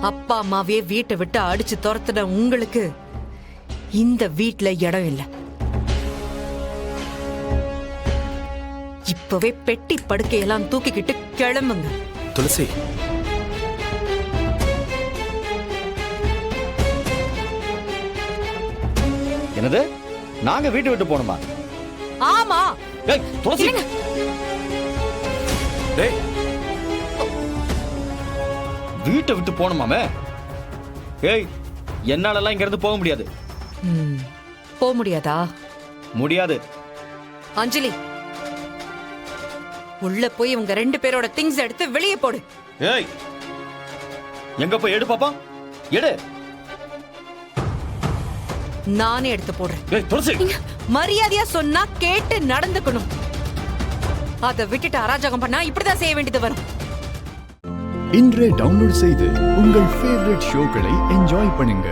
அப்பா அம்மாவே வீட்டை விட்டு அடிச்சு துரத்துன உங்களுக்கு இந்த வீட்ல இடம் இல்ல. இப்பவே பெட்டி படுக்கையெல்லாம் தூக்கிக்கிட்டு கிளம்புங்க. துளசி, என்னது? நாங்க வீட்டை விட்டு போகணுமா? ஆமா. ஏய், துளசி. டேய், வீட்டை விட்டு போகணுமாமே? ஏய், என்னாலலாம் இங்க இருந்து போக முடியாது. போக முடியாதா? முடியாது. அஞ்சலி, உள்ள போய் உங்க 2 பேரோட திங்ஸ் எடுத்து வெளியே போடு. ஏய், எங்க போய் எடு பாப்பா, எடு. நானே எடுத்து போடுறேன். ஏய் துளசி, மரியாதையா சொன்னா கேட்டு நடந்துக்கணும். அதை விட்டுட்டு அராஜகம் பண்ணா இப்படிதான் செய்ய வேண்டியது வரும். இன்றே டவுன்லோட் செய்து உங்கள் ஃபேவரட் ஷோக்களை என்ஜாய் பண்ணுங்க.